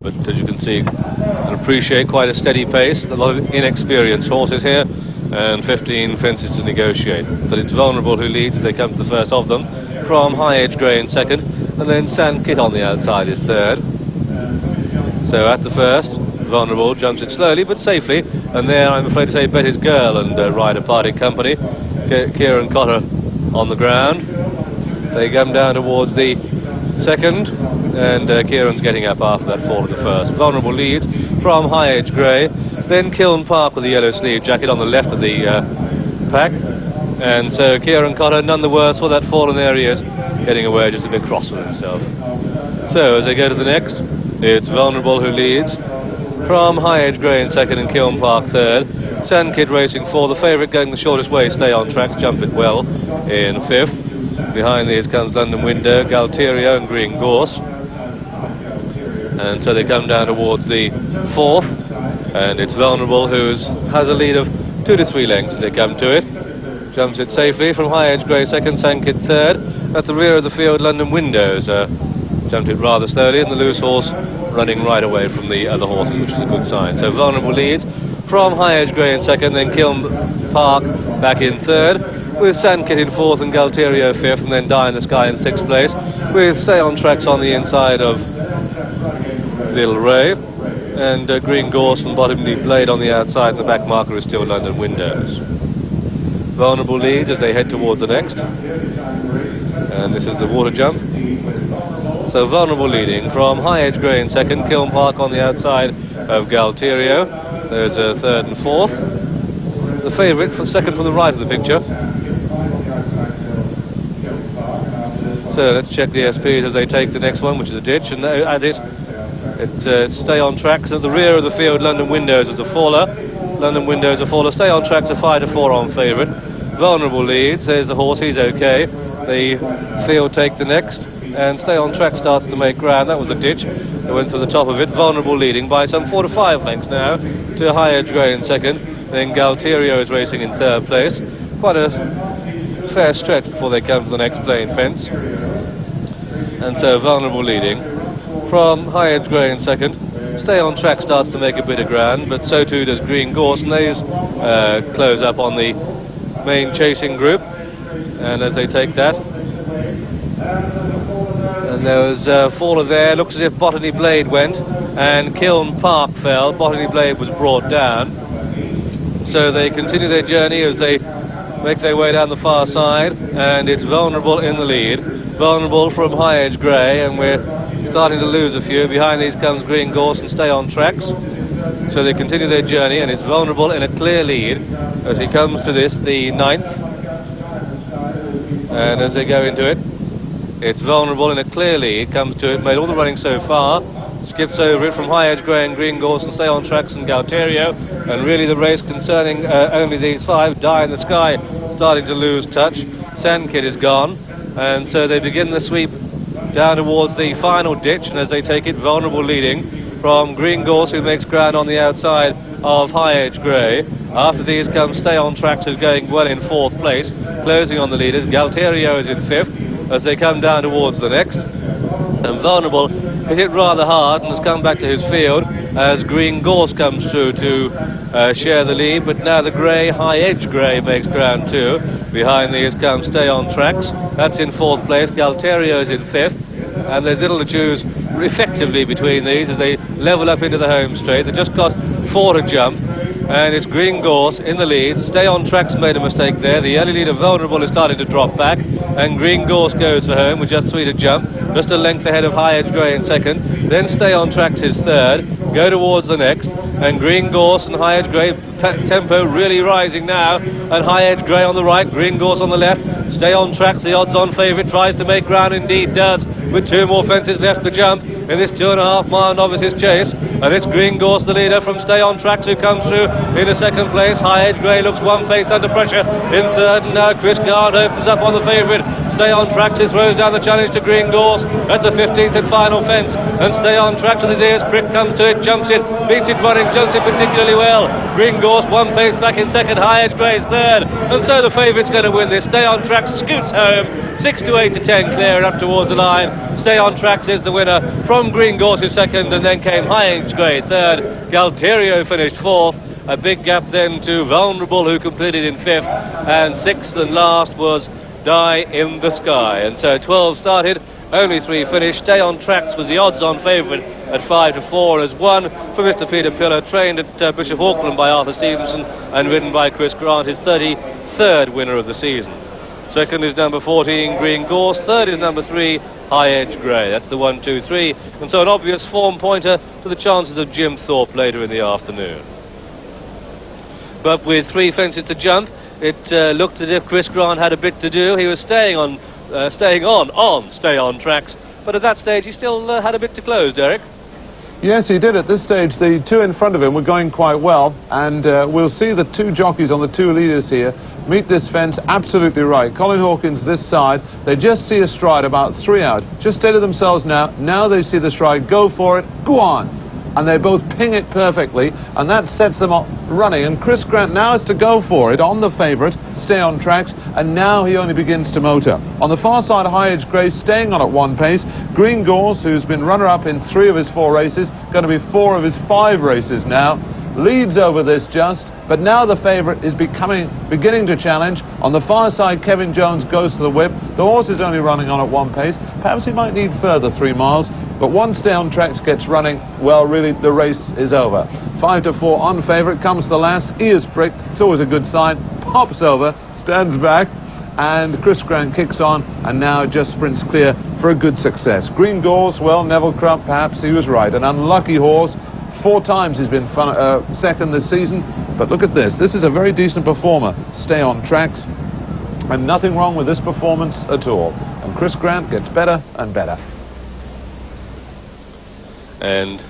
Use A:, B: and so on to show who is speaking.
A: But as you can see and appreciate, quite a steady pace. A lot of inexperienced horses here, and 15 fences to negotiate. But it's Vulnerable who leads as they come to the first of them, from High Edge Grey in second, and then Sand Kit on the outside is third. So at the first, Vulnerable jumps it slowly but safely, and there I'm afraid to say Betty's Girl and Rider parting company. Kieran Cotter on the ground. They come down towards the second, and Kieran's getting up after that fall in the first. Vulnerable leads from High Edge Grey, then Kiln Park with the yellow sleeve jacket on the left of the pack, and so Kieran Cotter none the worse for that fall, and there he is, getting away just a bit cross with himself. So as they go to the next, it's Vulnerable who leads from High Edge Grey in second and Kiln Park third. Sand Kid racing for the favourite, going the shortest way, Stay on Tracks, Jump It Well in fifth. Behind these comes London Window, Galterio and Green Gorse. And so they come down towards the fourth, and it's Vulnerable who has a lead of 2 to 3 lengths as they come to it. Jumps it safely from High Edge Grey second, Sand Kid third. At the rear of the field, London Windows jumped it rather slowly, and the loose horse running right away from the other horses, which is a good sign. So Vulnerable leads from High Edge Grey in second, then Kiln Park back in third, with Sand Kit in fourth and Galterio fifth, and then Die in the Sky in sixth place, with Stay on Tracks on the inside of Little Ray, and Green Gorse and Bottomley Blade on the outside, and the back marker is still London Windows. Vulnerable leads as they head towards the next, and this is the water jump. So Vulnerable leading from High Edge Grey in second, Kiln Park on the outside of Galterio. There's a third and fourth. The favourite for second from the right of the picture. So let's check the SPs as they take the next one, which is a ditch, and at it, it's Stay on Tracks. At the rear of the field, London Windows is a faller. London Windows a faller. Stay on Tracks a 5 to 4 on favourite. Vulnerable leads. There's the horse, he's okay. The field take the next, and Stay on Track starts to make ground. That was a ditch. They went through the top of it. Vulnerable leading by some 4 to 5 lengths now to High Edge Grey in second. Then Galterio is racing in third place. Quite a fair stretch before they come to the next plain fence. And so Vulnerable leading from High Edge Grey in second. Stay on Track starts to make a bit of ground, but so too does Green Gorse, and they close up on the main chasing group. And as they take that, and there was a faller there. Looks as if Botany Blade went, and Kiln Park fell. Botany Blade was brought down. So they continue their journey as they make their way down the far side, and it's Vulnerable in the lead. Vulnerable from High Edge Grey, and we're starting to lose a few. Behind these comes Green Gorse and Stay on Tracks. So they continue their journey, and it's Vulnerable in a clear lead as he comes to this, the 9th. And as they go into it, it's Vulnerable in a clear lead, comes to it, made all the running so far, skips over it from High Edge Grey and Green Gorse and Stay on Tracks and Galterio, and really the race concerning only these 5. Die in the Sky starting to lose touch. Sand Kid is gone, and so they begin the sweep down towards the final ditch, and as they take it, Vulnerable leading from Green Gorse, who makes ground on the outside of High Edge Grey. After these comes Stay on Tracks, who's going well in 4th place, closing on the leaders. Galterio is in 5th as they come down towards the next, and Vulnerable hit rather hard and has come back to his field as Green Gorse comes through to share the lead, but now the grey, High Edge Grey, makes ground too. Behind these comes Stay on Tracks, that's in 4th place. Galterio is in 5th, and there's little to choose effectively between these as they level up into the home straight. They've just got 4 to jump, and it's Green Gorse in the lead. Stay on Tracks made a mistake there. The early leader Vulnerable is starting to drop back, and Green Gorse goes for home with just 3 to jump, just a length ahead of High Edge Grey in second. Then Stay on Tracks is third, go towards the next, and Green Gorse and High Edge Grey, tempo really rising now, and High Edge Grey on the right, Green Gorse on the left. Stay on Tracks, the odds-on favourite, tries to make ground, indeed does, with 2 more fences left to jump in this 2.5 mile novices chase, and it's Green Gorse the leader from Stay on Tracks, who comes through in a 2nd place. High Edge Grey looks 1 place under pressure in 3rd, and now Chris Gard opens up on the favourite. Stay on Tracks, who throws down the challenge to Green Gorse at the 15th and final fence. And Stay on Tracks with his ears pricked comes to it, jumps in, beats it running, jumps it particularly well. Green Gorse one pace back in second, High Edge Grey's third. And so the favourite's going to win this. Stay on Tracks scoots home, 6 to 8 to 10, clear up towards the line. Stay on Tracks is the winner from Green Gorse's second, and then came High Edge Grey third. Galterio finished fourth. A big gap then to Vulnerable, who completed in fifth, and sixth and last was Die in the Sky. And so 12 started, only 3 finished. Stay on Tracks was the odds-on favourite at 5 to 4, as one for Mr. Peter Pillar, trained at Bishop Auckland by Arthur Stevenson and ridden by Chris Grant, his 33rd winner of the season. Second is number 14, Green Gorse. Third is number 3, High Edge Grey. That's the 1, 2, 3. And so an obvious form pointer to the chances of Jim Thorpe later in the afternoon. But with 3 fences to jump, it looked as if Chris Grant had a bit to do. He was staying on Stay on Tracks. But at that stage, he still had a bit to close, Derek.
B: Yes, he did. At this stage, the 2 in front of him were going quite well. And we'll see the 2 jockeys on the 2 leaders here meet this fence absolutely right. Colin Hawkins this side. They just see a stride about 3 out. Just say to themselves now they see the stride. Go for it. Go on. And they both ping it perfectly, and that sets them up running. And Chris Grant now has to go for it on the favourite, Stay on Tracks, and now he only begins to motor. On the far side, High Edge Grey staying on at 1 pace. Green Gorse, who's been runner-up in 3 of his 4 races, going to be 4 of his 5 races now, leads over this just, but now the favourite is beginning to challenge. On the far side, Kevin Jones goes to the whip. The horse is only running on at 1 pace. Perhaps he might need further 3 miles. But once Stay on Tracks gets running, well, really, the race is over. 5 to 4 on favourite, comes the last, ears pricked, it's always a good sign, pops over, stands back, and Chris Grant kicks on, and now just sprints clear for a good success. Green Gorse, well, Neville Crump, perhaps he was right, an unlucky horse. 4 times he's been second this season, but look at this is a very decent performer, Stay on Tracks, and nothing wrong with this performance at all. And Chris Grant gets better and better.
A: And